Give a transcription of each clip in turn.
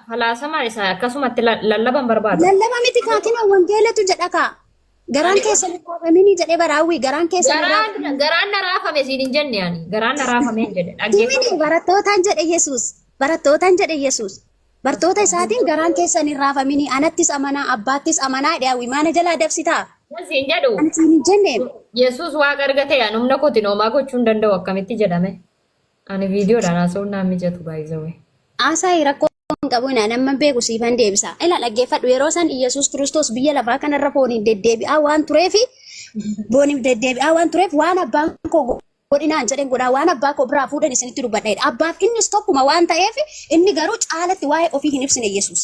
Falaasama isaa akkasumatti lallaban barbaadu. Lallaba miti kaakin wangeelatu jedha kaa. Garaan keessa hin raafamini jedhee baraawwi garaan keessa hin raafamini. Garaan na raafame siin hin jenne ani. Garaan na raafame hin jedhe. Himini barattootaan jedhe Yesuus. Barattootaan jedhe Yesuus. Bartoota isaatiin garaan keessa hin raafamini. Anattis amanaa abbaattis amanaa dhaawwi maana jalaa dabsitaa. Siin jedhu. Ani siin hin jenne. Yesuus waaqa argate yaa humna kootiin homaa gochuu hin danda'u akkamitti jedhame. Ani viidiyoodhaan haasa'uun naan mijatu baay'isawee. Asaayi rakkoo hin qabu nama beeku siifan deebisa. Ila dhaggeeffadhu yeroo san Yesuus Kiristoos biyya lafaa kanarra fooniin deddeebi'aa waan tureef waan abbaan koo godhinaan jedhen godhaa waan abbaa koo biraa fuudhan isinitti dubbadheedha. Abbaaf innis tokkuma waan ta'eef inni garuu caalatti waa'ee ofii hin ibsine Yesuus.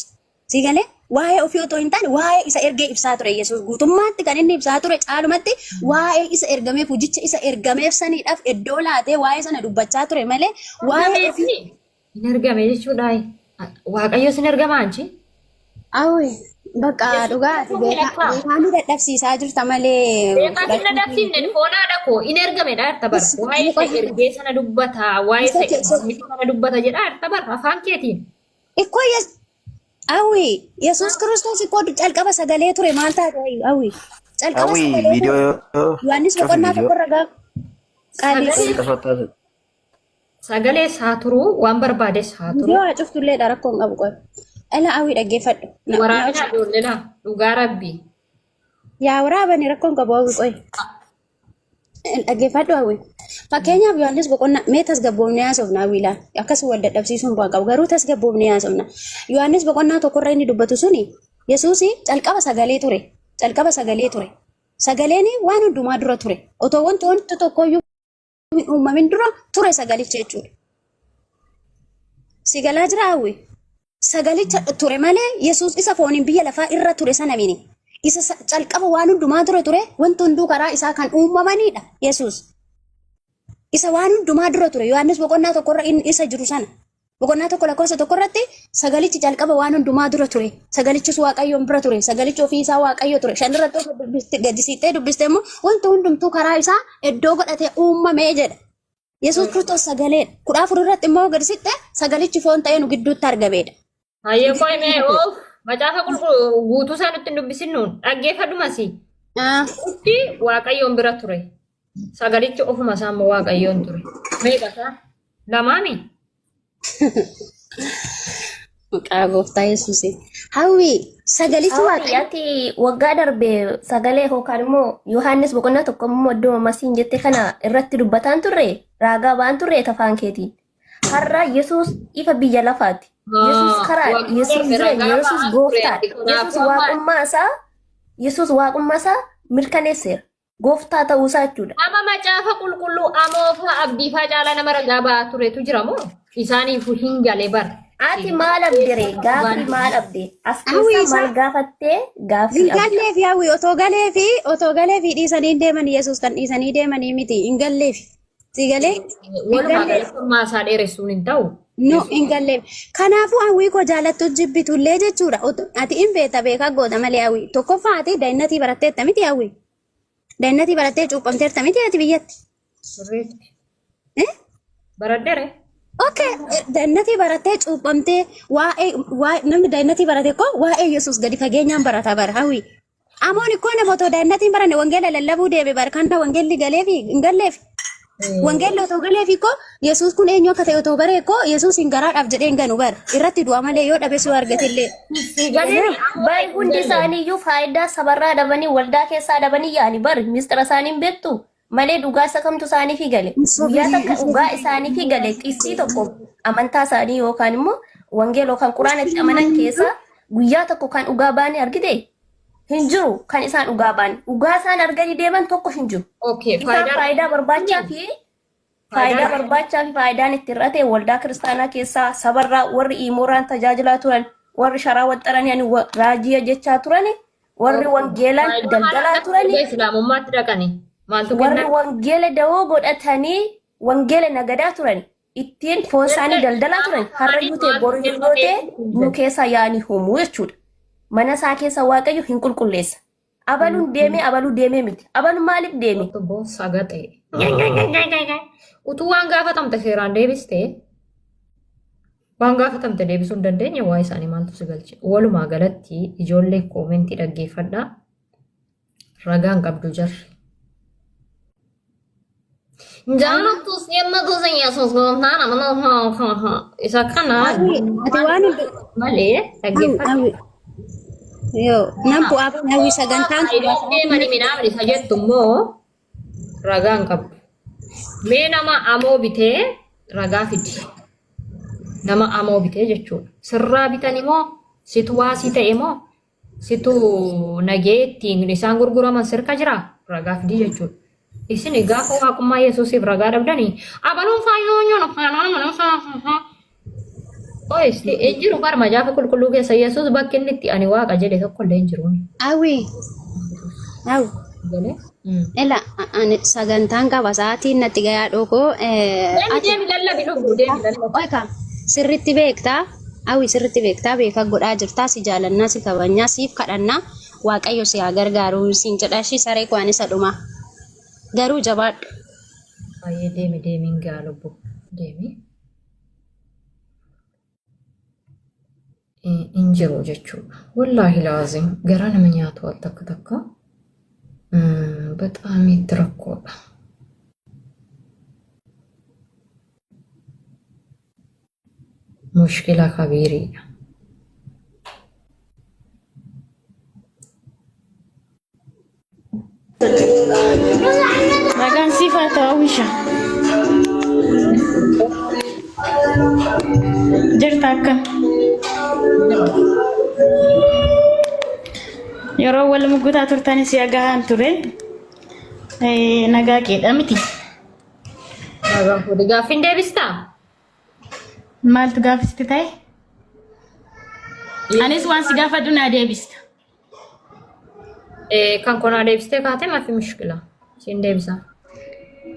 Siigalee waa'ee ofii otoo hin taane waa'ee isa ergee ibsaa ture Yesuus guutummaatti kan inni ibsaa ture caalumatti waa'ee isa ergameef hojicha isa ergameef saniidhaaf iddoo laatee waa'ee sana dubbachaa ture malee waa'ee ofii hin ergame jechuudha. Waaqayyo sin ergama anchi. Awwi bakka dhugaati beekaan dadhabsiisaa jirta malee. Beekaan sin dadhabsiifne foonaadha koo in ergame dha arta bar. Waa'ee isa ergee sana dubbata waa'ee isa ergee sana dubbata jedha arta bar afaan keetiin. Ikkoo awwi Yesuus Kiristoos ikkoo calqaba sagalee ture maal taate awwi calqaba sagalee viidiyoo Yohaannis boqonnaa tokkorra gaa qaalii sagalee isaa turuu waan barbaade isaa turuu. Yoo cuftullee dha rakkoon qabu qoy. Ela awwi dhaggeeffadhu. Waraabina ijoolleedha dhugaa rabbii. Yaa waraabani rakkoon qabu awwi qoy. Dhaggeeffadhu awwi. Fakkeenyaaf Yohaannis boqonnaa mee tasgabboofnee haasofna awwi laa akkas wal dadhabsiisuun bu'aa qabu garuu tasgabboofnee haasofna. Yohaannis boqonnaa tokkorra inni dubbatu suni Yesuus calqaba sagalee ture. Calqaba sagalee ture. Sagaleen waan hundumaa dura ture. Otoo wanti tokkoyyuu uumamin dura ture sagalicha jechuudha. Sigalaa jira hawwi. Sagalicha ture malee Yesuus isa fooniin biyya lafaa irra ture sana mini. Isa calqaba waan hundumaa dura ture wanti hunduu karaa isaa kan uumamanidha Yesuus. Isa waan hundumaa dura ture Yohaannis boqonnaa tokkorra isa jiru sana. Boqonnaa tokko lakkoofsa tokkorratti sagalichi calqaba waan hundumaa dura ture. Sagalichis Waaqayyoon bira ture. Sagalichi ofii isaa Waaqayyo ture. Shanirratti gaddisiittee dubbiste immoo wanti hundumtuu karaa isaa iddoo godhatee uumamee jedha. Yesuus Kiristoos sagaleedha. 14 irratti immoo gaddisiittee sagalichi foon ta'ee nu gidduutti argameedha. Hayyee qo'imee oof macaafa qulqulluu guutuu isaa nutti dubbisinnuun dhaggeeffadhumasi. Utti Waaqayyoon bira ture. Sagalichi ofuma isaa immoo Waaqayyoon ture. Meeqasaa? Lamaami? Maqaa gooftaa Yesuus. Hawwi sagalichi Waaqayyooti waggaa darbe sagalee yookaan immoo Yohaannis boqonnaa tokko immoo iddoo masiin jette kana irratti dubbataan turre raagaa ba'an turre afaan keetiin. Har'a Yesuus ifa biyya lafaati. Yesuus karaa Yesuus jireenya Yesuus gooftaadha. Yesuus waaqummaa isaa mirkaneesseera. Gooftaa ta'uusaa jechuudha. Ama macaafa qulqulluu amoofa abdii faa caalaa nama ragaa ba'aa turetu jira moo isaaniif hin galee bara. Ati maal abdire gaaffii maal abdee as keessa maal gaafattee gaaffii gallee fi hawwi otoo galee fi dhiisanii deeman Yesuus kan dhiisanii deemanii miti hin gallee fi si galee walumaa galatti isaa dheeressuun hin ta'u. No hin gallee kanaafuu hawwii koo jaalattu jibbitullee jechuudha ati hin beekaa goota malee hawwi tokkoffaa ati daa'innatii baratteetta miti hawwi. Daa'innatii barattee cuuphamteerta miti ati biyyatti. Baraddeere. Okay, daa'innatii barattee cuuphamtee namni daa'innatii barate koo waa'ee Yesuus gadi fageenyaan barata bara hawwi. Amoon ikkoo namoota daa'innatiin baranne wangeela lallabuu deeme bara kan wangeelli galee fi hin galleef. Wangeelli otoo galee fi koo Yesuus kun eenyu akka ta'e otoo baree koo Yesuus hin garaadhaaf jedhee hin ganu bara irratti du'a malee yoo dhabe suu argatellee. Bari hundi isaaniiyyuu faayidaa sabarraa dhabanii waldaa keessaa dhabanii yaani bari mistira isaaniin beektu malee dhugaa isa kamtu isaaniif gale. Guyyaa takka dhugaa isaaniif gale qissii tokko amantaa isaanii yookaan immoo wangeela yookaan quraana itti amanan keessa guyyaa tokko kan dhugaa baanii argite hin jiru kan isaan dhugaa baanii. Dhugaa isaan arganii deeman tokko hin jiru. Faayidaa barbaachaa fi faayidaan itti hir'ate waldaa kiristaanaa keessaa sabarraa warri iimooraan tajaajilaa turan warri sharaa waxxaranii raajii jechaa turan warri wangeelaan daldalaa turanii islaamummaatti dhaqanii warri wangeela dawoo godhatanii wangeela nagadaa turan ittiin foon isaanii daldalaa turan har'a yuutee boru hir'ootee nu keessa yaanii humuu jechuudha. Mana isaa keessa Waaqayyo hin qulqulleessa. Abaluun deemee miti. Abaluun maaliif deeme? Saga ta'e. Utuu waan gaafatamte seeraan deebistee Waan gaafatamte deebisuu hin dandeenye waa isaanii maaltu si galche. Walumaa galatti ijoollee koomentii dhaggeeffadhaa. Ragaan qabdu jarri. Jaalattus yemma gosa Yesuus gooftaan amanaa isa kana ati waan malee dhaggeeffadhu. yoo nan bu'aa nawwi sagantaan Deemanii midhaan isa jettu immoo ragaan qabdu. Mee nama amoo bitee ragaa fidi. Nama amoo bitee jechuudha. Sirraa bitan immoo situ waasii ta'e immoo situ nagee ittiin isaan gurguraman sirka jira ragaa fidi jechuudha. Isin gaafa waaqummaa Yesuusiif ragaa dhabdanii abaluun faayyoon oisti ejjiru barma jaafa qulqulluu keessa Yesuus bakki inni itti ani waaqa jedhe tokko illee hin jiruun. awi ela ani sagantaan qaba sa'aatiin natti gayaa dhokoo Deemi lallabi dhuguu deemi lallabi. oika sirritti beektaa awi sirritti beektaa beeka godhaa jirtaa si jaalannaa si kabajnaa siif kadhannaa waaqayyo si haa gargaaru siin jedhashi saree kwaan isa dhuma garuu jabaadhu. Ayyee deemi deemiin gaa lubbu deemi. Hin jiru jechuudha. Wallaahi laazim garaa nama nyaatu al takka takka በጣም ይትረኮባ ሙሽኪላ ከቢሪ Ragaan siifaa ta'uu wisha. Jirta akkam. Yeroo wal muggutaa turtanis yagahaan ture. Nagaa keedha miti. nagaa fuudhi gaaffiin deebistaa? Maaltu gaafiste ta'e? Anis waan si gaafadhu naa deebista. Kan konaa deebistee kaatee maafi mushkila siin deebisaa.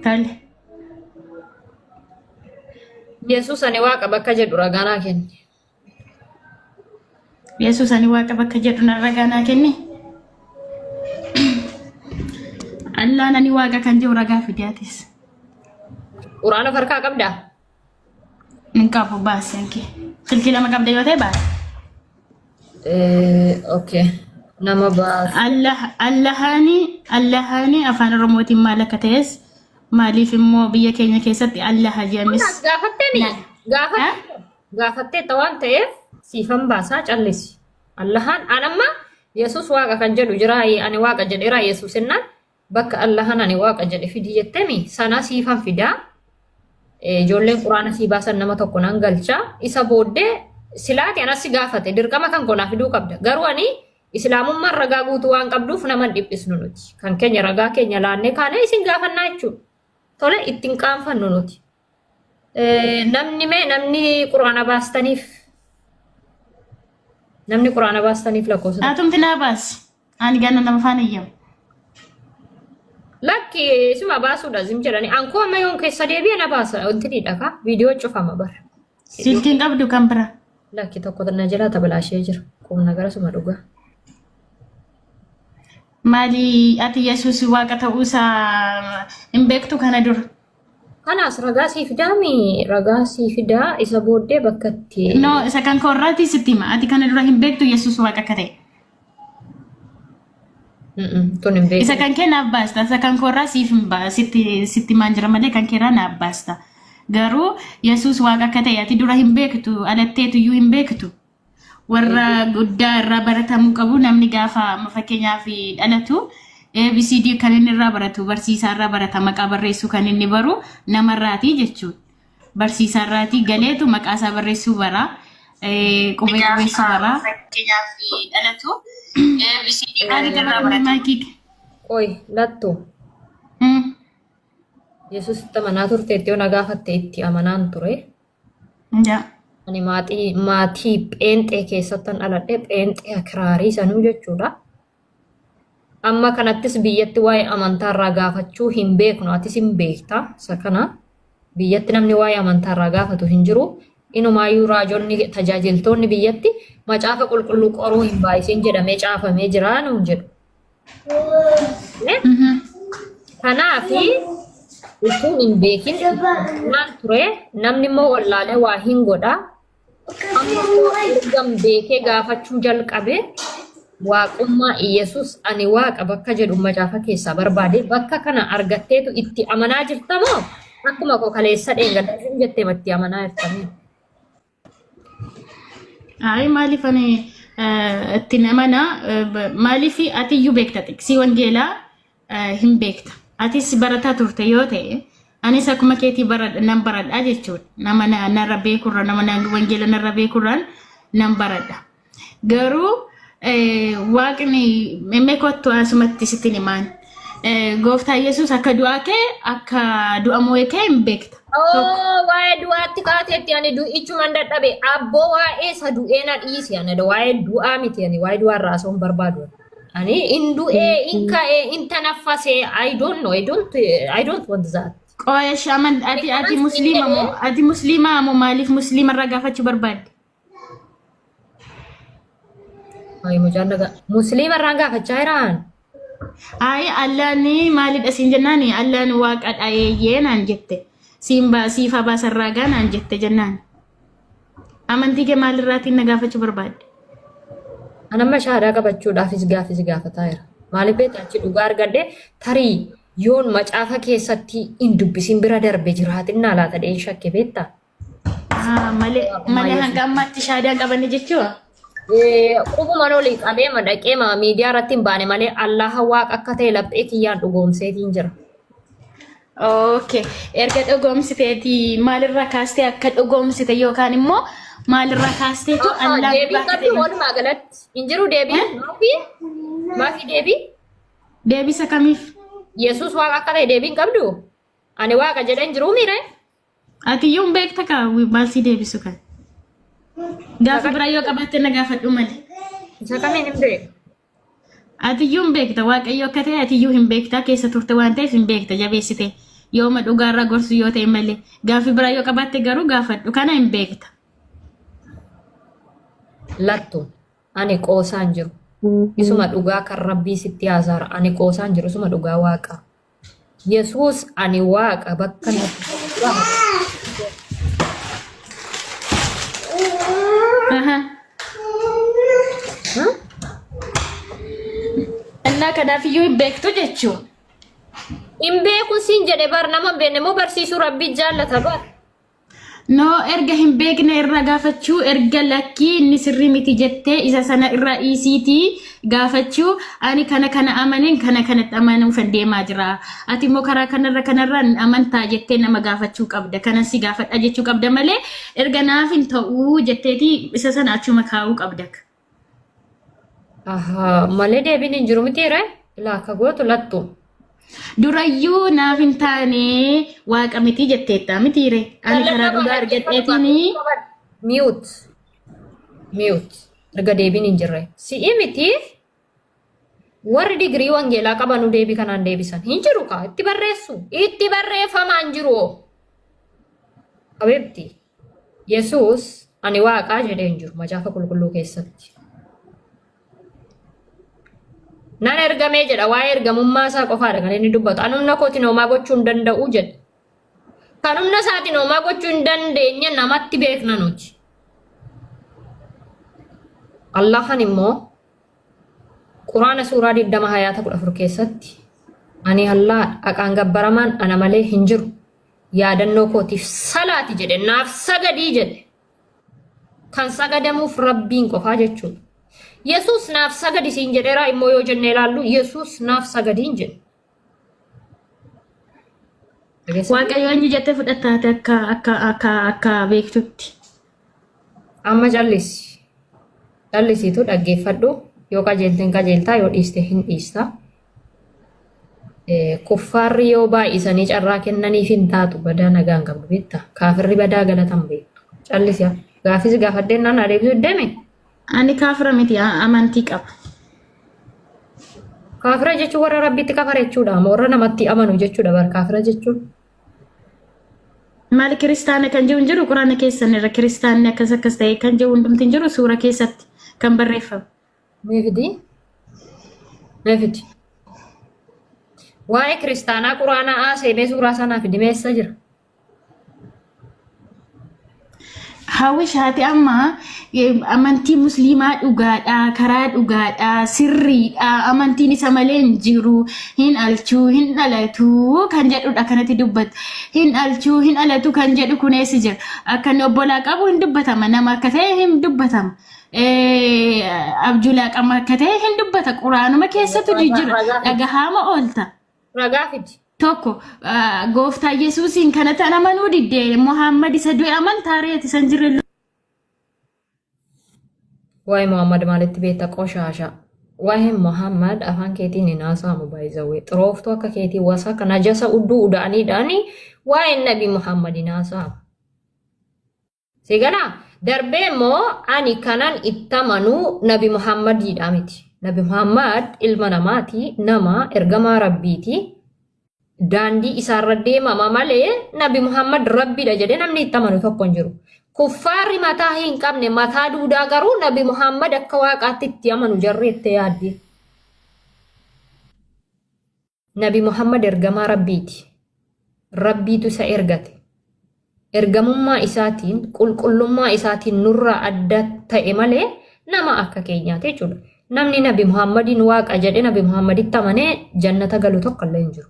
Tole. Yesuus ani waaqa bakka jedhu ragaa kenni. Yesuus ani waaqa bakka jedhu na ragaa naa kenni. Allah nani waaqa kan jiru ragaa fidaatis. Quraana farkaa qabdaa? Min qabu baaseen kee. Silkii lama qabda yoo ta'e baas. Okay. Nama baas. Allahani afaan Oromootiin maal akka ta'es maaliif immoo biyya keenya keessatti Allah jedhamis. Gaafattee waan ta'eef siifan baasaa callisi. Allahan anamma Yesuus waaqa kan jedhu jira ani waaqa jedheera Yesuus innaan bakka Allahan ani waaqa jedhe fidi jettemi sana siifan fidaa. Ijoolleen quraana sii baasan nama tokko nan galcha isa booddee silaati anasi gaafate dirqama kan konaa fiduu qabda garuu ani islaamummaan ragaa guutuu waan qabduuf nama dhiphisnu nuti kan keenya ragaa keenya laannee kaane isin gaafannaa jechuudha tole ittiin qaanfannu nuti namni quraana baastaniif lakkoofsa Atumti naa baasi. Ani ganna nama faana iyyamu. lakki isuma baasuudha zim jedhani ankoo amma yoon keessa deebi'e na baasa wanti dhidhaka viidiyoo cufama bara. Silkiin qabdu kan bira. Lakki tokko na jala tabalaashee jira qubna gara suma dhugaa. Maali ati Yesuus waaqa ta'uusaa hin beektu kana dura. Kanaas ragaa sii fidaami ragaa sii fidaa isa booddee bakka itti. No, isa kan korraati sitti hima. Ati kana dura hin beektu Yesuus waaqa akka ta'e. Tun hin beeku. Isa kan kee naaf baasta. Isa kan korraa siif hin sitti maan jira malee kan keerraa naaf baasta. Garuu Yesuus waaqa akka ta'e ati dura hin beektu alatteetu iyyuu hin beektu. Warra guddaa irraa baratamuu qabu namni gaafa fakkeenyaaf dhalatu ABCD kan inni irraa baratu barsiisaa irraa barata maqaa barreessuu kan inni baru namarraati jechuudha. Barsiisaa irraati galeetu maqaa isaa barreessuu bara qubee qubeessuu bara fakkeenyaaf dhalatu ABCD kan inni irraa baratu. Qoy lattu. Yesuus itti amanaa turteetti yoo na gaafatte itti amanaan ture. Jaa. Ani maatii pheenxee keessattan dhaladhee pheenxee akiraarii sanuu jechuudha. Amma kanattis biyyatti waa'ee amantaarraa gaafachuu hin beeknu atis hin beekta isa kana biyyatti namni waa'ee amantaarraa gaafatu hin jiru. Inumaayyuu raajonni tajaajiltoonni biyyatti macaafa qulqulluu qoruu hin baay'isin jedhamee caafamee jira nuun jedhu. Kanaafi utuu hin beekin maal ture namni immoo wallaalee waa hin godhaa. amma ergan beekee gaafachuu jalqabe waaqummaa Iyesuus ani waaqa bakka jedhu macaafa keessaa barbaade bakka kana argatteetu itti amanaa jirtamoo akkuma koo kaleessa dheengaddaa jettee itti amanaa jirtanii. Ay maaliif ani itti namana maaliif ati iyyuu beekta xiqsii wangeelaa hin beekta. Atis barataa turte yoo ta'e anis akkuma keetii nan baradhaa jechuudha. Nama narra beekurra nama wangeela narra beekurraan nan baradha. Garuu waaqni memmee kottu asumatti sittin himaan. Gooftaa Yesuus akka du'aa kee akka du'a moo'ee kee hin beekta. Waa'ee du'aatti kaateetti ani du'ichuman dadhabe abboo waa'ee isa du'ee na dhiisi ani waa'ee du'aa miti ani waa'ee du'aa irraa osoo hin barbaadu. Ani in du'ee in ka'ee in tanaffasee I don't know I don't want that. Qoya shaman ati muslima moo maaliif muslima irraa gaafachuu barbaadde? Ay mujallaga muslima irraa gaafachaa jiraan. Ay Allahni maalidha siin jennaani Allahni waaqa dhayeeyee naan jette. Siifa baasarraa gaanaan jette jennaan. Amantii kee maalirraatiin na gaafachuu barbaadde? Anamma shaadaa qabachuudhaafis gaafataa jira. Maaliif beektaa achi dhugaa argadde tarii yoon macaafa keessatti hin dubbisin bira darbe jiraatinna laata dheen shakke beektaa? Malee hanga ammaatti shaadaan qabanne jechuudha? Qubuma olii qabee madaqee miidiyaa irratti hin baane malee Allaha waaqa akka ta'e laphee kiyyaan dhugoomseetiin jira. Okay, erga dhugoomsiteeti maalirraa kaastee akka dhugoomsite yookaan immoo maalirraa kaasteetu Allah deebii qabdu walumaa galatti hin jiru deebii maafi deebii? Deebisa kamiif? Yesuus waaqa akka ta'e deebii hin qabdu? Ani waaqa jedhee hin jiru miire? Ati iyyuu hin beekta kaa maalsi deebisu kan? Gaafa biraa yoo qabaatte na gaafadhu malee. Isa kamiin hin beeku? Ati iyyuu hin beekta waaqayyo akka ta'e ati iyyuu hin beekta keessa turte waan ta'eef hin beekta jabeessite yooma dhugaarraa gorsu yoo ta'e malee gaafi biraa yoo qabaatte garuu gaafadhu kana hin beekta. Lattu ani qoosaan jiru. Isuma dhugaa kan rabbii sitti haasaara ani qoosaan jiru isuma dhugaa waaqa. Yesuus ani waaqa bakka Innaa kanaaf iyyuu hin beektu jechuun. Hin beeku siin jedhe bar nama beekne moo barsiisuu rabbii jaallata bar. No erga hin beekne irraa gaafachuu erga lakkii inni sirrii miti jettee isa sana irraa dhiisiitii gaafachuu ani kana amaneen kanatti amanuuf deemaa jira. Ati immoo karaa kanarra amantaa jettee nama gaafachuu qabda. Kanan si gaafadha jechuu qabda malee erga naaf hin ta'uu jetteeti isa sana achuma kaa'uu qabda. Malee deebiin hin jiru mitiire laaka gootu lattu. Durayyuu naaf hin taane waaqa miti jetteetta mitiire ani karaa dhugaa argadheetini mute erga deebiin hin jirre si'i miti warri digirii wangeelaa qabanu deebii kanaan deebisan hin jiru kaa itti barreessu itti barreeffamaan jiru qabeebti Yesuus ani waaqaa jedhee hin jiru macaafa qulqulluu keessatti. Nan ergamee jedha waa'ee ergamummaa isaa qofaadha kan inni dubbatu. Anumna kootiin homaa gochuu hin danda'u jedha. Kanumna isaatiin homaa gochuu hin dandeenye namatti beekna nuti. Allahan immoo Quraana suuraa 20:14 keessatti ani Allah haqaan gabbaramaan ana malee hin jiru. Yaadannoo kootiif salaati jedhe naaf sagadii jedhe. Kan sagadamuuf rabbiin qofaa jechuudha. Yesuus naaf sagadi siin jedheera immoo yoo jenne ilaallu Yesuus naaf sagadiin jedhe. Waaqayyo eenyu jettee fudhattaate akka beektutti. Amma callisiitu dhaggeeffadhu yoo qajeelteen qajeeltaa yoo dhiiste hin dhiista. Kuffaarri yoo baay'isanii carraa kennaniif hin taatu badaa nagaan qabdu beekta. Kaafirri badaa galatan beektu. Callisiyaa gaafis gaafadheen naan adeemsuu deeme. Ani kaafira miti amantii qaba. Kaafira jechuun warra rabbitti kafare jechuudha. Warra namatti amanu jechuudha bar kaafira jechuun. Maali kiristaana kan jiru hin jiru quraana keessan irra kiristaanni akkas ta'e kan jiru hundumti hin jiru suura keessatti kan barreeffamu. Meefiti. Waa'ee kiristaanaa quraanaa seenee suuraa sanaaf dimeessa jira. hawwishaati amma amantii musliimaa dhugaadha karaa dhugaadha sirriidha amantiin isa malee hin jiru hin alchuu hin dhalatu kan jedhudha kanatti dubbata hin alchuu hin dhalatu kan jedhu kuneessi jira akka obbolaa qabu hin dubbatama nama akka ta'e hin dubbatama abjulaa qama akka ta'e hin dubbata quraanuma keessatti jira dhagahaama oolta ragaa fidi. Tokko gooftaa Yesuusiin kanatti amanuu didde Muhammad isa du'e amantaareeti san jirre. Waa'ee Muhammad maalitti beekta qoshaasha? Waa'ee Muhammad afaan keetiin hin haasa'amu baay'isawee xirooftuu akka keetii wasa kana jasa udduu uda'aniidhaani waa'ee Nabi Muhammad hin haasa'amu. Siganaa darbee immoo ani kanan itti amanuu Nabi Muhammadidha miti. Nabi Muhammad ilma namaati nama ergamaa rabbiiti. Daandii isaarra deemama malee Nabi Muhammad Rabbiidha jedhee namni itti amanu tokko hin jiru. Kuffaarri mataa hin qabne mataa duudaa garuu Nabi Muhammad akka waaqaatti itti amanu jarri itti yaaddi. Nabi Muhammad ergamaa Rabbiiti. Rabbiitu isa ergate. Ergamummaa isaatiin qulqullummaa isaatiin nurraa adda ta'e malee nama akka keenyaati jechuudha. Namni Nabi Muhammadiin waaqa jedhee Nabi Muhammaditti amanee jannata galu tokko illee hin jiru.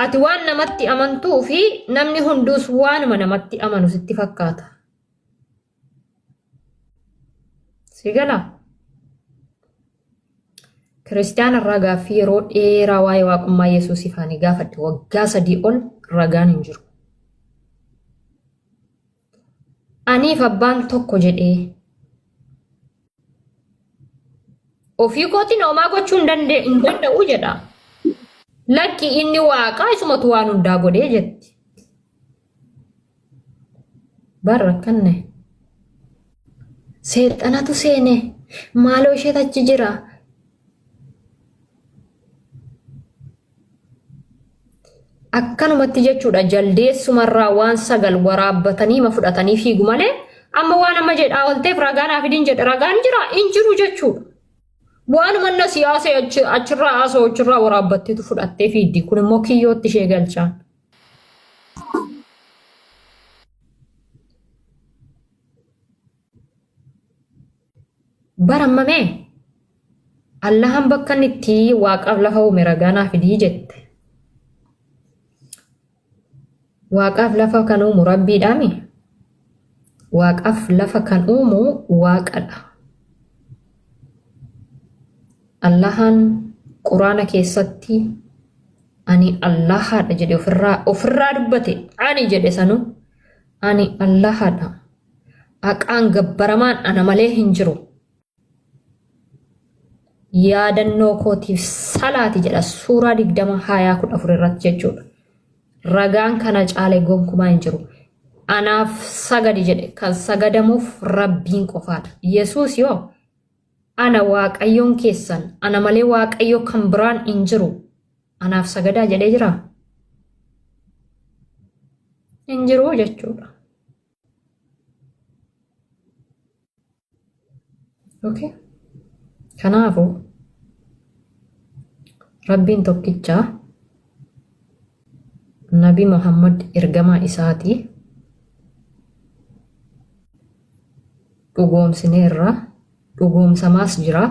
Ati waan namatti amantuu fi namni hunduus waanuma namatti amanu sitti fakkaata. Sigala. Kiristaana irraa gaaffii yeroo dheeraa waa'ee waaqummaa Yesuus ifaanii gaafadde waggaa 3 ol ragaan hin jiru. Aniif abbaan tokko jedhee ofii kootiin homaa gochuu hin danda'u jedha. Lakki inni waaqa isumatu waan hundaa godhee jetti. Barra kanne. Seexanatu seene maaloo ishee achi jira. Akkanumatti jechuudha jaldeessumarraa waan 9 waraabbatanii ma fudhatanii fiigu malee amma waan amma jedhaa olteef ragaanaaf idin jedhe ragaan jira hin jiru jechuudha. Waan manna siyaasa achirraa haasoo achirraa waraabbatteetu fudhattee fiiddi kun immoo kiyyootti ishee galchaan. Barammamee Allahan bakka inni itti waaqaaf lafa uume ragaanaaf idii jette. Waaqaaf lafa kan uumu Rabbiidhaami. Waaqaaf lafa kan uumu Waaqadha. Allahan Quraana keessatti ani Allahadha jedhe ofirraa dubbate ani jedhe sanu ani Allahadha aqaan gabbaramaan ana malee hin jiru yaadannoo kootiif salaati jedha suuraa 20:14 irratti jechuudha ragaan kana caale gonkumaa hin jiru anaaf sagadi jedhe kan sagadamuuf Rabbiin qofaadha Yesuus yoo ana waaqayyoon keessan ana malee waaqayyo kan biraan hin jiru anaaf sagadaa jedhee jira hin jiru jechuudha. Okay. Kanaafu Rabbiin tokkicha Nabi Muhammad ergamaa isaati dhugoomsineerra dhugoomsamaas jira.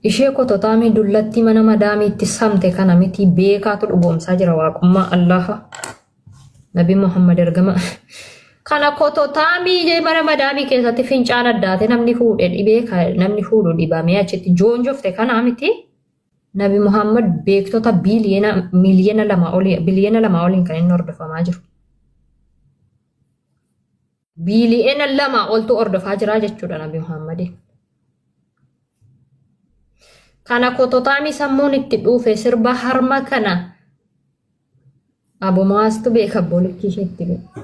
Ishee kototaamii dullatti mana madaamiitti samte kana miti beekaatu dhugoomsaa jira waaqummaa Allaha. Nabi Muhammad ergama kana kototaamii mana madaamii keessatti fincaan addaate namni fuudhe dhibee namni fuudhu dhibamee achitti joonjofte kana miti. Nabi Muhammad beektota miliyoona 2 oliin kan inni hordofamaa jiru. Biliyoona 2 oltu hordofaa jira jechuudha Nabi Muhammad. Kana kototaami sammuun itti dhufe sirba harma kana abumaastu beeka bolikki isheetti beeka.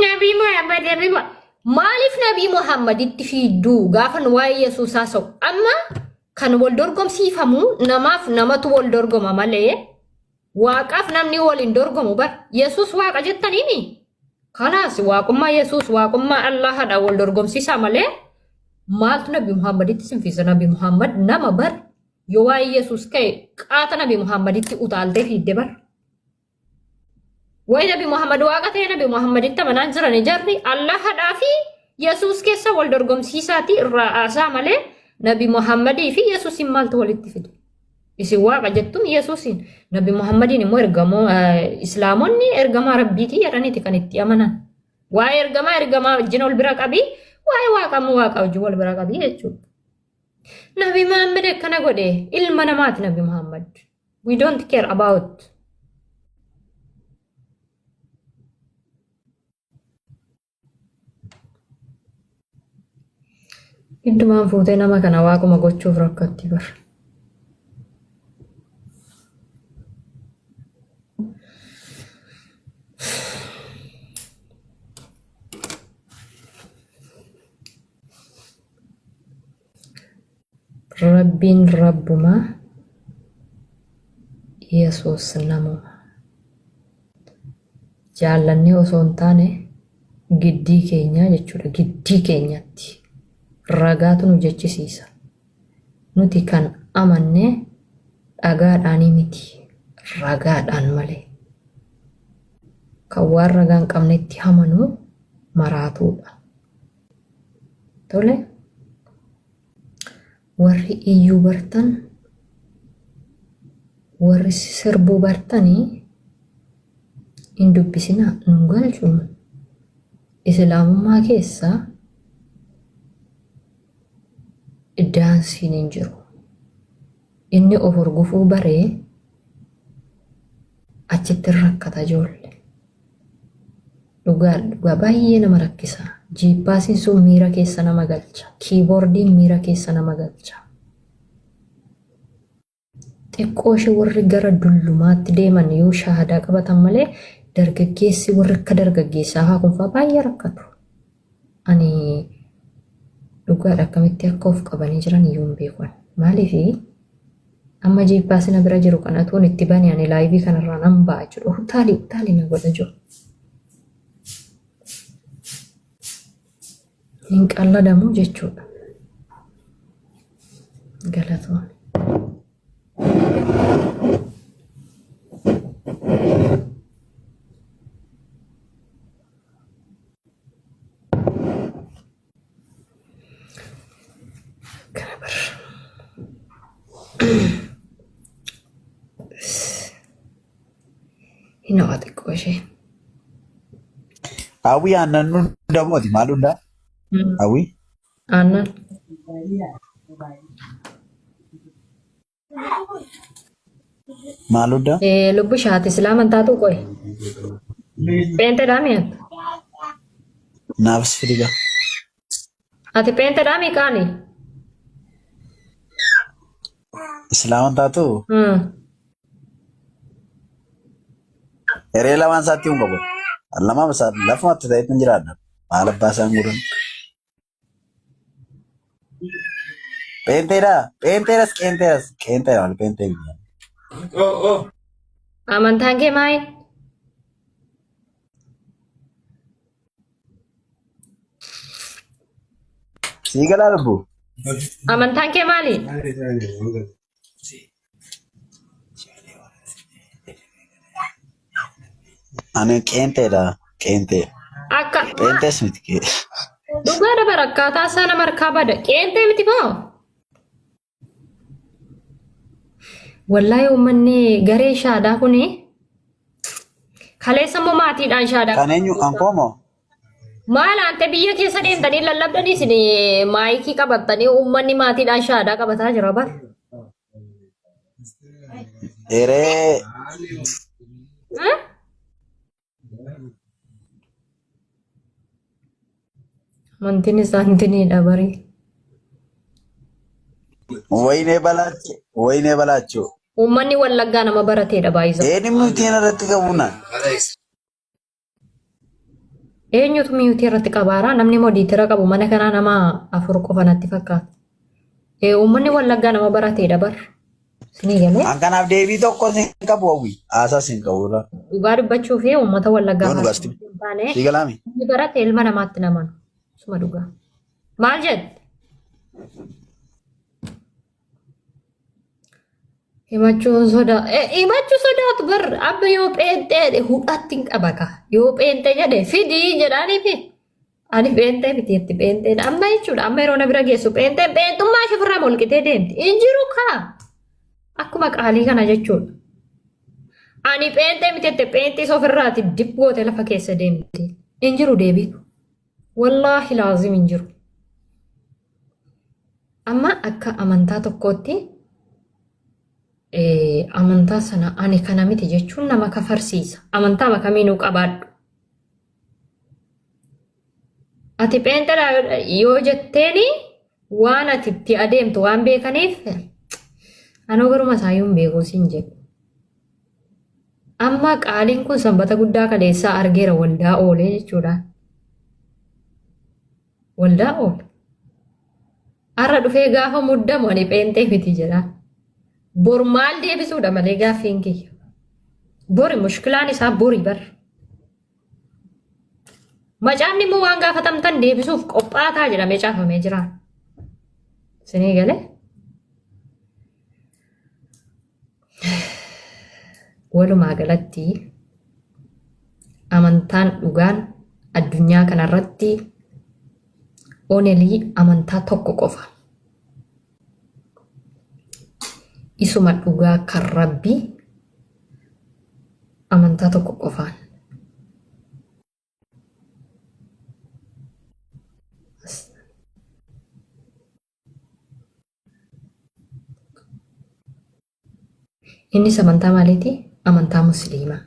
Nabi Muhammad maaliif Nabi Muhammad itti fiidduu gaafan waa'ee Yesuus haasa'u amma kan wal dorgomsiifamu namaaf namatu wal dorgoma malee waaqaaf namni waliin dorgomu bar Yesuus waaqa jettaniini kanaas waaqummaa Yesuus waaqummaa Allahadha wal dorgomsiisaa malee maaltu Nabi Muhammaditti sinfiisa Nabi Muhammad nama bar yoo waa'ee Yesuus ka'e qaata Nabi Muhammaditti utaaltee fiidde bar Way Nabi Muhammad waaqa ta'e Nabi Muhammaditti amanaa jirani jarri Allahadhaa fi Yesuus keessa wal dorgomsiisaati irraa aasaa malee Nabi Muhammadii fi Yesuusin maaltu walitti fide? Isin waaqa jettuun Yesuusin Nabi Muhammadiin immoo ergamoo Islaamonni ergamaa Rabbiitii jedhaniiti kan itti amanan. Waa'ee ergamaa wajjin wal bira qabii waa'ee waaqa wajjin wal bira qabii jechuudha. Nabi Muhammad akkana godhe ilma namaati Nabi Muhammad. We don't care about. Iddumaan fuutee nama kana waaquma gochuuf rakkatti bar. Rabbiin rabbuma Yesuus namuma. Jaallannee osoo hin taane giddii keenyaa jechuudha. Giddii keenyatti. Ragaatu nu jechisiisa. Nuti kan amanne dhagaadhaanii miti. Ragaadhaan malee. Kan waan ragaan qabnetti amanuu maraatuudha. Tole. Warri iyyuu bartan, warri sirbuu bartanii hin dubbisinaa nun galchuun Islaamummaa keessaa daansiin hin jiru. Inni of urgufuu baree achitti rakkata ijoollee. Dhugaa baay'ee nama rakkisa. Jiippaasiin sun miira keessa nama galcha. Kiiboordiin miira keessa nama galcha. Xiqqoo ishee warri gara dullumaatti deeman yoo shaahadaa qabatan malee dargaggeessi warri akka dargaggeessaa haa kunfaa baay'ee rakkatu. Ani dhugaadha akkamitti akka of qabanii jiran iyyuu hin beekan. Maaliif amma jiippaasina bira jiru kanatuun itti bani ani laayivii kanarraa nan ba'a jedhu utaali na godha jiru. Hin qalladamu jechuudha. Galatoon. Kana bar. Hinawa xiqqoo ishee. Hawwii aannan nu damooti maal hundaa? Hawwii? Aannan. Maal hundaa? Lubbu shaati islaaman taatu qoy. Peente daamiyan. Naafis firiga. Ati peente daamii kaani? Islaaman taatu? Heree lamaan isaatti hin qabu. Lamaan isaatti lafumatti ta'etu hin jiraadha. Maal abbaa isaan godhan? Peenteedha. Qeenteedha maal peentee biyya. Amantaan kee maali? Sii galaa lubbu? Amantaan kee maali? Ani qeenteedha. Qeentee. Akka Qeentees miti kee. dhugaadha barakkaataa sana markaa bada qeentee miti moo? Wallaahi uummanni garee shaadaa kuni kaleessa immoo maatiidhaan shaadaa. Kan eenyu ankoomoo? Maal ante biyya keessa deemtanii lallabdanii isin maayikii qabattanii uummanni maatiidhaan shaadaa qabataa jira bar. Heree. Wantin isaanitiniidha barii. Wayinee balaachuu. Uummanni wallaggaa nama barateedha baay'isa. Eenyu miyuutiin irratti qabuuna? Eenyutu miyuutii irratti qabaara? Namni modiitira qabu mana kanaa nama 4 qofa natti fakkaata. Uummanni wallaggaa nama barateedha bar. Sinii galee? Kanaaf deebii tokko sin qabu hawwii. Haasaa sin qabuudha. Dhugaa dubbachuu fi uummata wallaggaa Yoo nu gaasti. Sii galaami? Inni barate ilma namaatti namanu. Suma dhugaa. Maal jette? Himachuun sodaa. Himachuu sodaatu bar abba yoo pheenxee hudhaatti hin qabaka. Yoo pheenxee jedhe fidii jedhaanii fi ani pheenxee miti pheenxee amma jechuudha. Amma yeroo na bira geessu pheenxee pheenxummaa shifirraa molqitee deemti. Injiru kaa akkuma qaalii kana jechuudha. Ani pheenxee miti pheenxee ofirraati dib goote lafa keessa deemti. Injiru deebitu. Wallaahi laazim injiru. Amma akka amantaa tokkootti amantaa sana ani kana miti jechuun nama kafarsiisa. Amantaa makamiinuu qabaadhu. Ati pheenxee yoo jetteeni waan ati itti adeemtu waan beekaniif anoo garuma isaayyuu hin beeku siin jedhu. Amma qaaliin kun sanbata guddaa kaleessaa argeera waldaa oolee jechuudha. Waldaa oole. Har'a dhufee gaafa muddamu ani pheenxee miti jedha. Bor maal deebisuudha malee gaaffiin kiyya. Bori mushkilaan isaa bori bar. Macaafni immoo waan gaafatamtan deebisuuf qophaataa jedhamee caafamee jira. Isinii galee? Walumaa galatti amantaan dhugaan addunyaa kanarratti onelii amantaa tokko qofa. Isuma dhugaa kan Rabbii amantaa tokko qofaan. Innis amantaa maaliiti? Amantaa musliimaa.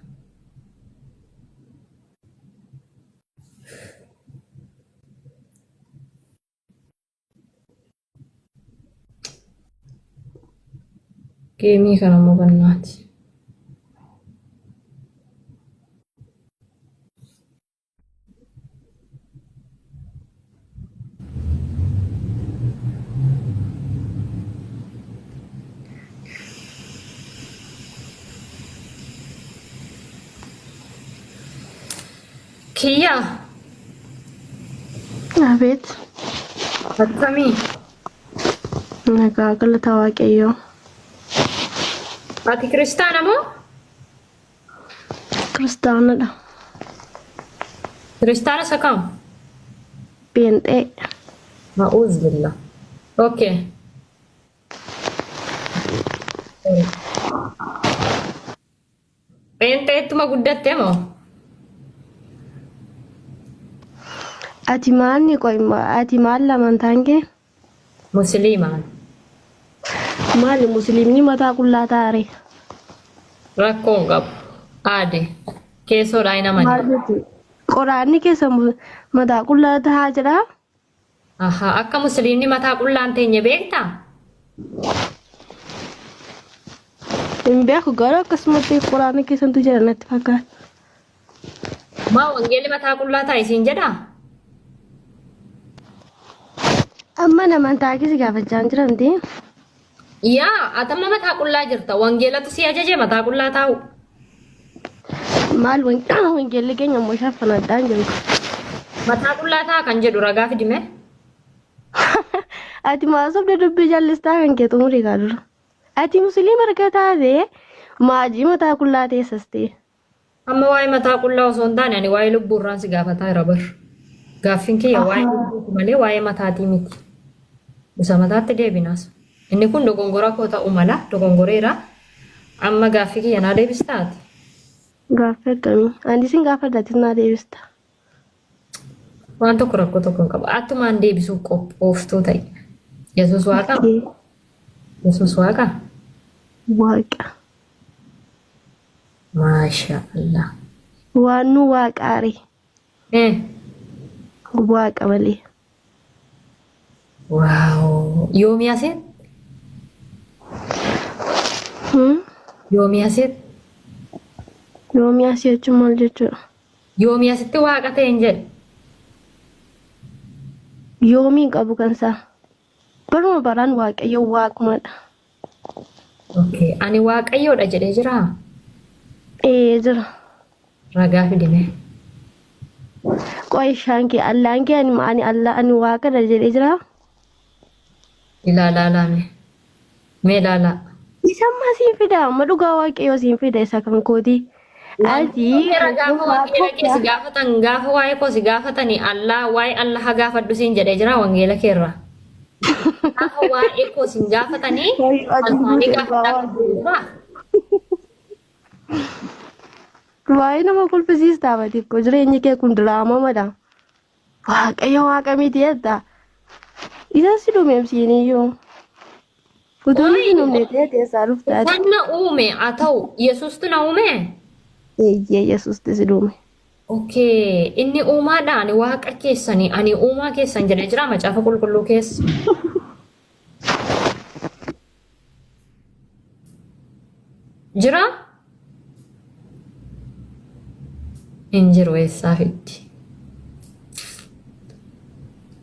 Geemii kana immoo bannaati. Kiyya Abeet, akkamii? nagaa galata Waaqayyoo. Ati kiristaana moo? Kiristaanadha. Kiristaana isa kam? Pheenxee. Ma'uuz billah. Okay. Pheenxeettuma guddatte moo? Ati maalni ati maal amantaan kee? Musliimaan. Maali musliimni mataa qullaa taare? Rakkoon qabu. Aade. Keessoodhaa hin amani. Maal jechuudha? Qoraanni keessa mataa qullaa tahaa jira? Aha, akka musliimni mataa qullaan teenye beektaa? Hin beeku garuu akkasumatti qoraanni keessantu jira natti fakkaata. Maa wangeelli mataa qullaa ta'a isiin jedhaa? Amma amantaa keessa gaafachaa jiranti. Yaa, atamma mataa qullaa jirta. Wangeelatu si ajaje mataa qullaa taa'u. Maal wangeelli keenya immoo shaafanadhaan jiru. Mataa qullaa ta'a kan jedhu ragaa fidime. Ati maasofde dubbii jallistaa kan kee xumurii kaa dura. Ati musliima arga taate maajii mataa qullaa teessastee. Amma waa'ee mataa qullaa osoo hin taane ani waa'ee lubbuurraan si gaafataa jira bar. Gaaffiin kiyya waa'ee lubbuuti malee waa'ee mataatii miti. Isa mataatti deebinaas. Inni kun dogongora koo ta'uu mala dogongoreera. Amma gaaffii kiyya naa deebistaati. Gaaffii akkamii? Ani sin gaafadhatis naa deebista. Waan tokko rakkoo tokko hin qabu. Attumaan deebisuuf qophooftuu ta'e. Yesuus waaqa. Yesuus waaqa. Waaqa. Maasha Allah. Waan nu waaqaare. Waaqa malee. Waaw. Yoomii aseet? Yoomii aseet? Yoomii asii jechuun maal jechuudha? Yoomii asitti waaqa ta'e hin jedhe. Yoomii qabu kan isaa. Baruma baraan waaqayyo waaqumadha. Okay. Ani waaqayyoodha jedhee jiraa? Jira. Ragaa fidime. Qoy shankee allaan kee ani allah ani waaqadha jedhee jiraa? Ilaalaa laame. Mee ilaalaa. Isa ammaa siin fida amma dhugaa waaqayyoo siin fida isa kan kooti. Ati Gaafa wangeela kee si gaafatan gaafa waa'ee koo si gaafatanii Allah waa'ee Allah haa gaafadhu siin jedhee jira wangeela keerra. Gaafa waa'ee koo siin gaafatanii isaanii gaafatan. waa'ee nama kolfisiistaa bati ko jireenyi kee kun diraamadha. Waaqayyo waaqa miti jetta. Isa si dhumeemsiiniyyuu. Utuun si dhumne teessaa dhuftaati. Wanna uume haa ta'u Yesuustu na uume. Eeyyee Yesuusti si dhume. Okay, inni uumaadhaan waaqa keessanii ani uumaa keessan jedhee jira macaafa qulqulluu keessa. Jira? Hin jiru eessaa fiddi.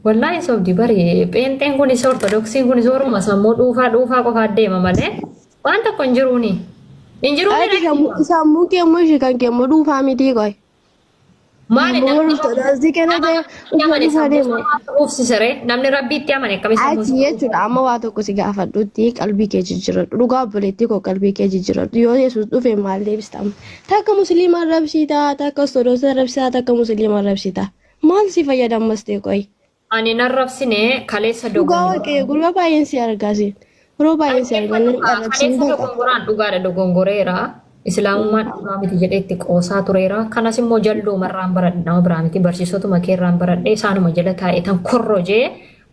Wallaahi sobdi bari pheenxeen kunis ortodoksiin kunis orma sammuu dhuunfaa qofaa deema malee waan tokko hin jiruuni. Hin jiru sammuu kee immoo ishee kan kee immoo dhuunfaa miti qoy. maali namni rabbiitti amane akkamitti Ati jechuudha amma waa tokko si gaafadhutti qalbii kee jijjiiradhu dhugaa obboleettii koo qalbii kee jijjiiradhu yoo Yesuus dhufe maal deebistama takka musliimaa rabsitaa takka ortodoksii rabsitaa takka musliimaa rabsitaa maal si fayyadamas ta'e qoy. ani narrabsine kaleessa Dhugaa waaqee gurra baay'een si argaasi. Yeroo baay'een si argan kaleessa dogongoraan dhugaadha dogongoreera. Islaamummaan dhugaa miti jedhee itti qoosaa tureera. Kanas immoo jalloo marraan baradhe nama biraa miti barsiisotuma keerraan baradhe isaanuma jala taa'ee tan korrojee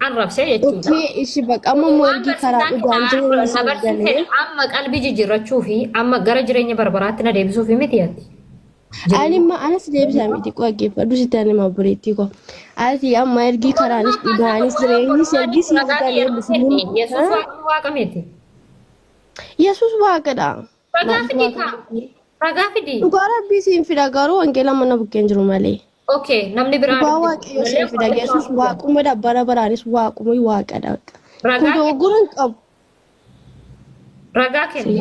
arrabsee jechuudha. Okkee ishi baqa amma morgii karaa dhugaan jireenya isaa galee. Amma qalbii jijjiirrachuu fi amma gara jireenya barbaraatti na deebisuuf miti ati. Ani ma anas deebisaa miti qoogeeffadhu sitti ani ma bureetti ko. Ati amma ergii karaanis dhugaanis jireenyis ergii si galee musliim. Yesuus waaqa miti. Yesuus waaqadha. Ragaa fidi kaa. Ragaa fidi. Dhugaa rabbii siin fida garuu wangeela mana bukkeen jiru malee. Okay, namni biraa. Dhugaa waaqayyo siin fida Yesuus waaquma bara baraanis waaquma waaqadha. Ragaa Kun gurun qabu. ragaa kenni.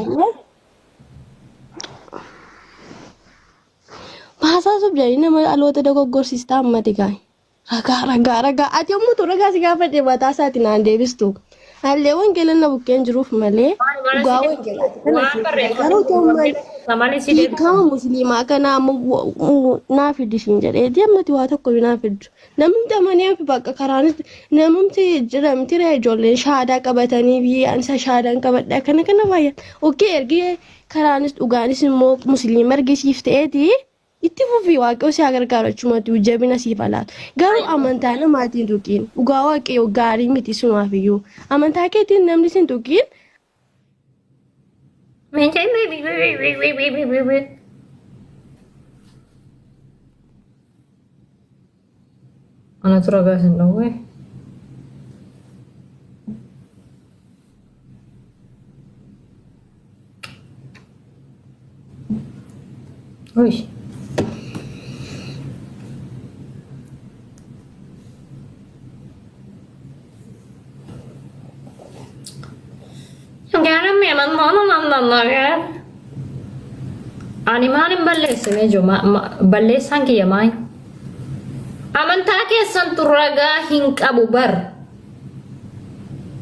Bahasa subjani nama aloota dogoggorsiistaa ammati gaay. Ragaa. Ati yommuu tu ragaa si gaafadhe mataa isaati naan deebistu. Hallee wangeela na bukkeen jiruuf malee dhugaa wangeelaati. Garuu kama musliimaa kana naa fiddishiin jedhee deemati waa tokko naa fiddu. Namni amanee fi bakka karaanis namumti jiramti ijoolleen shaadaa qabatanii fi ansa shaadaan qabadha kana baay'ee. Okkee ergi karaanis dhugaanis immoo musliima argisiif ta'eeti. Itti fufii waaqayyo si gargaarachumatti jabina siif laatu. Garuu amantaa namaatiin tuqiin dhugaa waaqayyo gaarii miti sumaaf iyyuu. Amantaa keetiin namni sin tuqiin. Anatu ragaa sin dhawwee. Uy. Sekarang memang mana kan? Animal yang balesnya cuma balesan kia mai. Amantaa keessan ragaa hin qabu bar.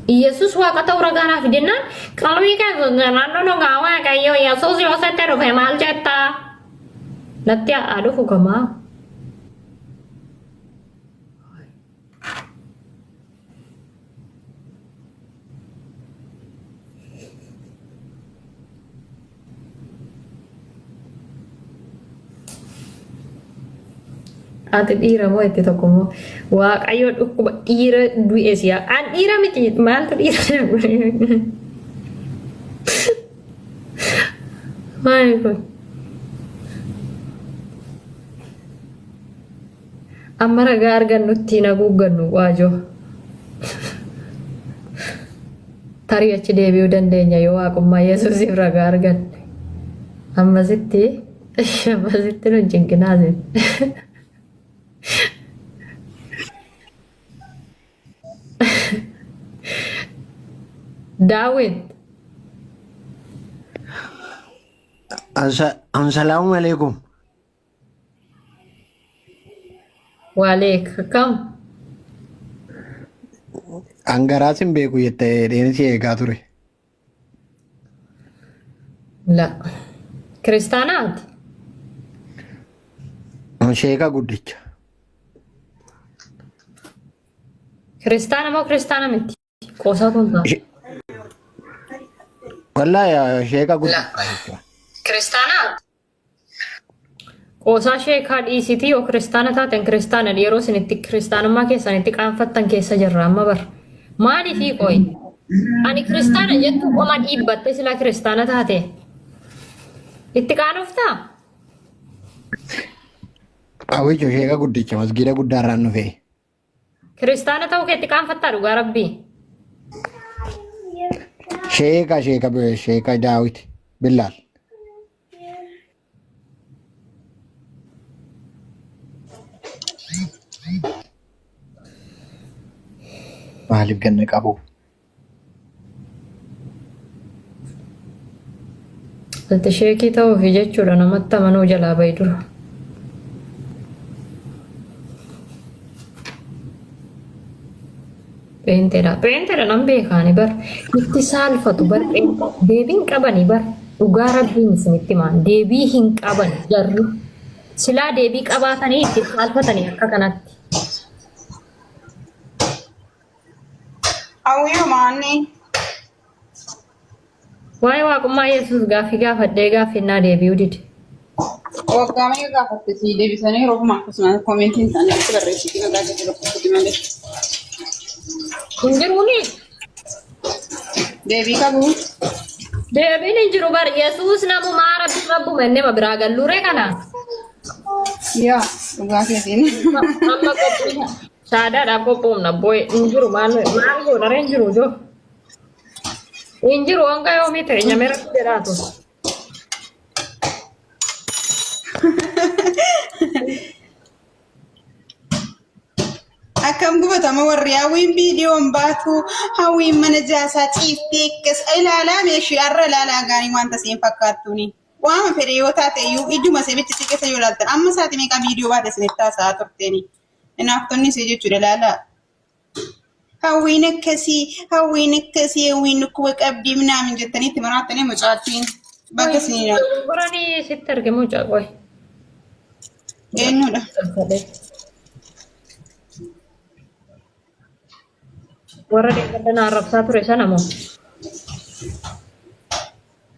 Yesus waa kata ragaa naaf jennaan qalbii kan naannoo gaawaa kayyoo Yesus yoo sette dhufe maal jetta? Natti dhufu kamaa. Ati dhiira moo itti tokko moo waaqayyo dhukkuba dhiira du'es yaa an dhiira miti maaltu dhiira maali kun amma ragaa argannutti na guuggannu waajoo tarii achi deebi'uu dandeenya yoo waaqummaa Yesuusiif ragaa arganne ammasitti nu jinqinaasiti. Daawit. Assalamu alaikum. Waalaikum. Angaraasin beeku jettee dheenitii eegaa ture. لا كريستانات sheeka guddicha. كريستانا مو كريستانا متي قوسات ولا Wallaahi sheeka guddicha. كريستانات قوسا شيكا ديسيتي يو كريستانا تاتن كريستانا ديرو سنتي كريستانا ما كيسا نتي قام فتن كيسا جرا ما بر مالي في قوي أنا كريستانا جدو وما ديبت تسلا كريستانا تاتي اتقانو فتا Hawwicho sheeka guddicha masgiida guddaarraan dhufee. كريستانا تو كي اتقان فتا رغا ربي Sheeka daawit billaal. Maaliif ganna qabu? التشيكي تو في جتشو لنا متى منو جلا بيدر بينترا نمبي خاني بر اتصال فتو بر ديبين قبني بر وغا ربي نسمتي مان ديبي هين قبن جر سلا ديبي قباتني اتصال فتني akka kanatti Hawwiyo maanni waa'ee waaqummaa yesus gaafadhee gaaffannaa deebi'uu dide waggaa meeqa gaafatte si deebisanii roofuma akkasumas koomentiin isaanii itti barreessiti nagaa gadi lakkooftutti malee hin jiruuni deebii qabu deebiin hin jiru bar yesus namumaa rabbu mannema biraa galluuree kana yaa dhugaa keetiin amma qophii saadaadhaaf qophoomna boo'e hin jiru maal godhara hin jiru joo hin jiru hanga yoomii ta'e nyamee rakkoo jedhaatu akkam gubatama warri hawwiin viidiyoon baatu hawwiin mana jaasaa ciiftee akkas ilaalaa meeshii har'a ilaalaa gaarii wanta siin fakkaattuuni waama fedhe yoo taate iyyuu ijuma seebichi si keessa yoo laaltan amma isaati meeqa viidiyoo baate isinitti haasa'aa turteeni hinaaftonni isii jechuudha ilaalaa hawwiin akkasii hawwiin dhukkuba qabdii minaamin jettaniitti maraattanii mucaattiin bakka isinii qoranii sitti argamu caaqoy eenyudha warra deeggardan arrabsaa ture sana moo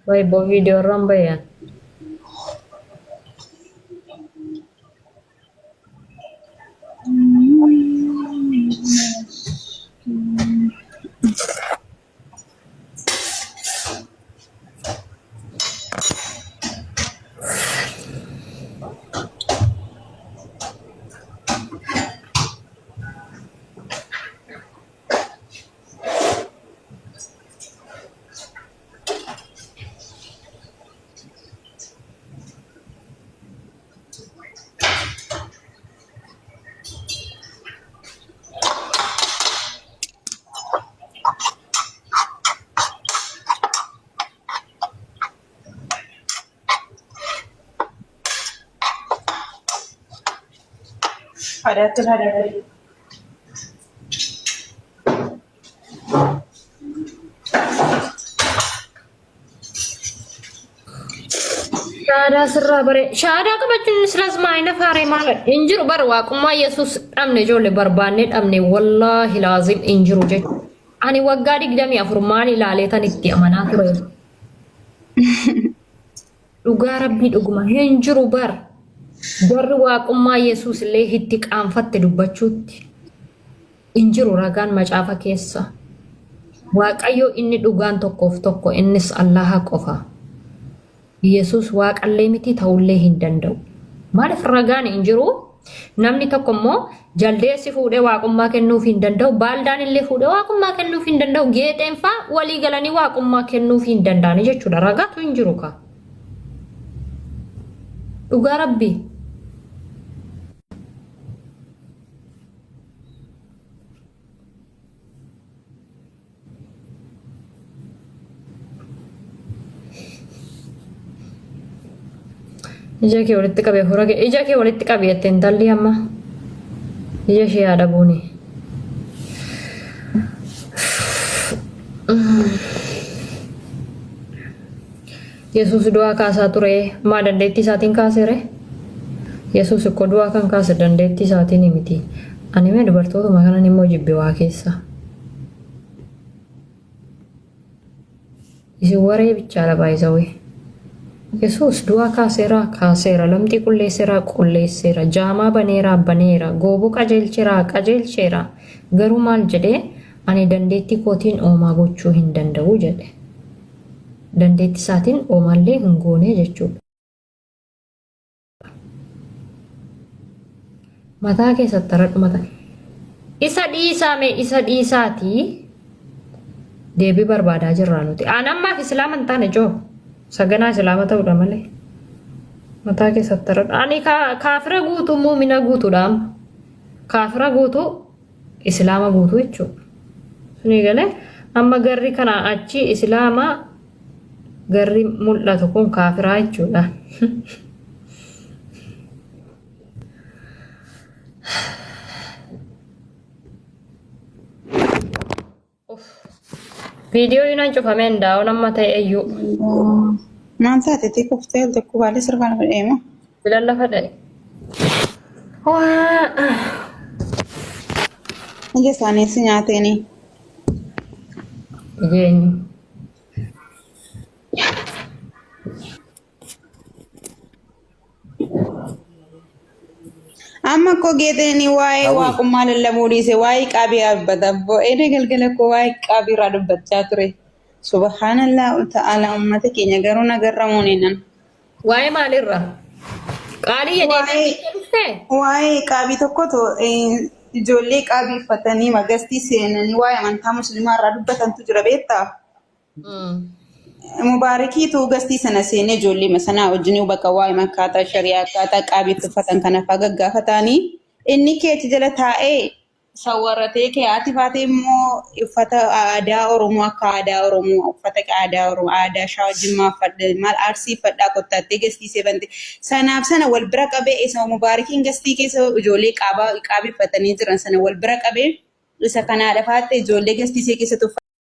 way boo viidiyoo irraan bayan Ada. Shaadaa sirraa bare shaadaa qabachuun silas maayina faaree maala injiru bar waaqummaa yesus dhabne ijoollee barbaannee dhabne wallaahi laazim injiru jechuudha. Ani waggaa 24 maal ilaalee tan itti amanaa ture. Dhugaa rabbii dhuguma hinjiru bar jarri waaqummaa yesus illee itti qaanfatte dubbachuutti injiru ragaan macaafa keessa. Waaqayyo inni dhugaan tokkoof tokko innis Allaha qofa. Yesus waaqallee miti ta'ullee hin danda'u. Maaliif ragaan hin jiru? Namni tokko immoo jaldeessi fuudhee waaqummaa kennuuf hin danda'u. Baaldaan illee fuudhee waaqummaa kennuuf hin danda'u. Geexeen fa'aa walii galanii waaqummaa kennuuf hin danda'ani jechuudha. Ragaatu hin jiru ka. Dhugaa Rabbii. Ija kee walitti qabee hora kee ija kee walitti qabeette intalli amma ija ishee yaada buuni. Yesuus du'aa kaasaa ture maa dandeettii isaatiin kaasere? Yesuus ikko du'aa kan kaase dandeettii isaatiin miti. Ani mee dubartootuma kanan immoo jibbe waa keessa. Isin waree bichaadha baay'isawee. Yesuus du'aa kaaseera lamxii qulleesseera jaamaa baneera goobuu qajeelcheera garuu maal jedhee ani dandeettii kootiin oomaa gochuu hin danda'u jedhe. Dandeettii isaatiin oomaallee hin goone jechuudha. Mataa keessatti haradhu mataa. Isa dhiisaatii deebii barbaadaa jirraa nuti. Aan ammaaf islaama hin taane joo. Saganaa islaama ta'uudha malee. Mataa keessatti haradhu. Ani kaafira guutuu muumina guutuudha amma. Kaafira guutuu islaama guutuu jechuudha. Suni galee amma garri kana achi islaama garri mul'atu kun kaafiraa jechuudha. Video yun cufame hin daawwan amma ta'e iyyuu. Maan taateetii kuftee tokko baalee sirbaan fudheema. Bilan lafa dha'e. Ija isaaniis nyaateeni. Ijeenyi. Amma ko geeteni waa'ee waaqummaa lallabuu dhiise waa'ee qaabii yaabbata bo'ee galgala koo waa'ee qaabii irraa dubbachaa ture. Subhaanallah ta'ala uummata keenya garuu nagarramuun nan. Waa'ee maalirraa? Qaalii jedhee waa'ee qaabii tokkotu ijoollee qaabii uffatanii magastii seenanii waa'ee amantaa musliimaa irraa dubbatantu jira beektaa? Mubaarakiitu gastii sana seenee ijoollee masanaa wajjin bakka waa'ee makkaataa shari'aa akkaataa qaabii uffatan kana fa'aa gaggaafatanii inni keetti jala taa'ee sawwaratee keeyaati faatee immoo uffata aadaa Oromoo akka aadaa Oromoo uffata aadaa Oromoo aadaa Shawaa Jimmaa fadha maal Arsii fadhaa qottattee gastiisee bante sanaaf sana wal bira qabee isa Mubaarakiin gastii keessa ijoollee qaabii uffatanii jiran sana wal bira qabee isa kanaadha faatte ijoollee gastiisee keessatti